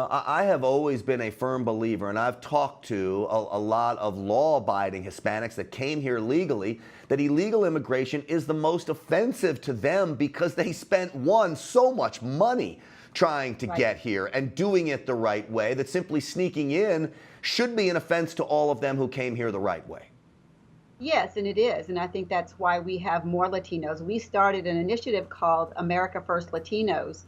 I have always been a firm believer, and I've talked to a lot of law-abiding Hispanics that came here legally, that illegal immigration is the most offensive to them because they spent, one, so much money trying to get here and doing it the right way, that simply sneaking in should be an offense to all of them who came here the right way. Yes, and it is. And I think that's why we have more Latinos. We started an initiative called America First Latinos,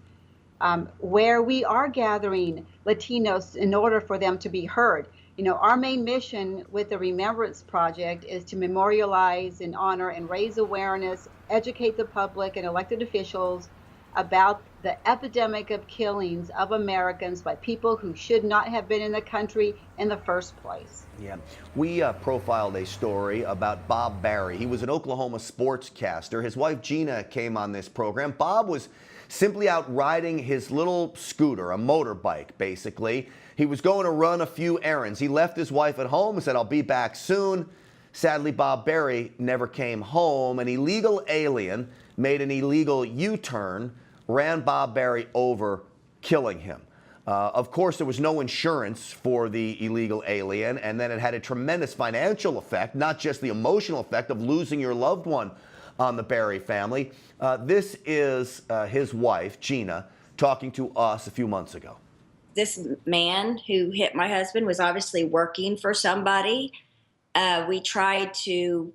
where we are gathering Latinos in order for them to be heard. You know, our main mission with the Remembrance Project is to memorialize and honor and raise awareness, educate the public and elected officials about the epidemic of killings of Americans by people who should not have been in the country in the first place. Yeah, we profiled a story about Bob Barry. He was an Oklahoma sportscaster. His wife Gina came on this program. Bob was simply out riding his little scooter, a motorbike basically. He was going to run a few errands. He left his wife at home and said, "I'll be back soon." Sadly, Bob Barry never came home. An illegal alien made an illegal U-turn, ran Bob Barry over, killing him. Of course, there was no insurance for the illegal alien, and then it had a tremendous financial effect, not just the emotional effect of losing your loved one on the Barry family. This is his wife, Gina, talking to us a few months ago. This man who hit my husband was obviously working for somebody. We tried to,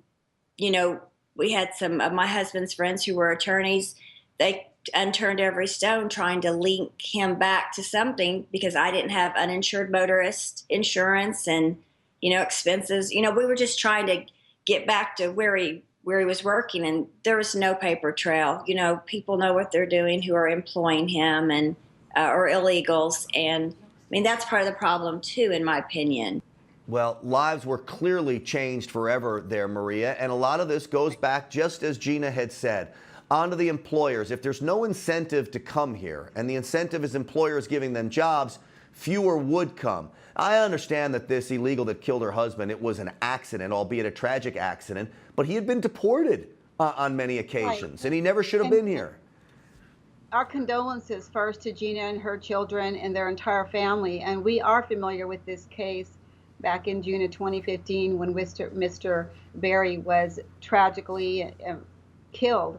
we had some of my husband's friends who were attorneys. They unturned every stone trying to link him back to something because I didn't have uninsured motorist insurance and, expenses. We were just trying to get back to where he was working, and there was no paper trail. People know what they're doing who are employing him and or illegals. And I mean, that's part of the problem too, in my opinion. Well, lives were clearly changed forever there, Maria, and a lot of this goes back, just as Gina had said, onto the employers. If there's no incentive to come here, and the incentive is employers giving them jobs, fewer would come. I understand that this illegal that killed her husband, it was an accident, albeit a tragic accident, but he had been deported on many occasions, and he never should have been here. Our condolences first to Gina and her children and their entire family, and we are familiar with this case back in June of 2015 when Mr. Barry was tragically killed.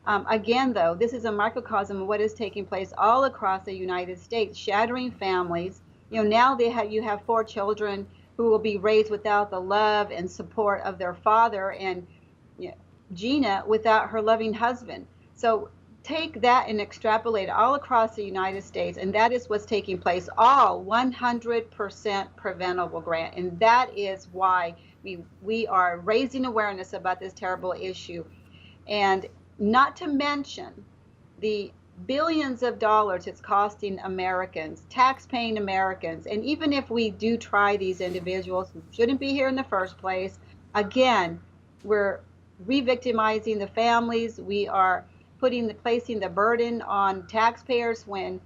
Again, though, this is a microcosm of what is taking place all across the United States, shattering families. Now you have 4 children who will be raised without the love and support of their father, and Gina without her loving husband. So take that and extrapolate all across the United States, and that is what's taking place, all 100% preventable, Grant. And that is why we are raising awareness about this terrible issue. And not to mention the billions of dollars it's costing Americans, tax-paying Americans. And even if we do try these individuals who shouldn't be here in the first place, again, we're re-victimizing the families. We are placing the burden on taxpayers when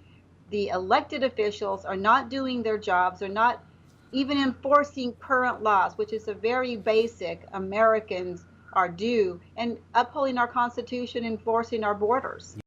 the elected officials are not doing their jobs, are not even enforcing current laws, which is a very basic Americans are due, and upholding our Constitution, enforcing our borders.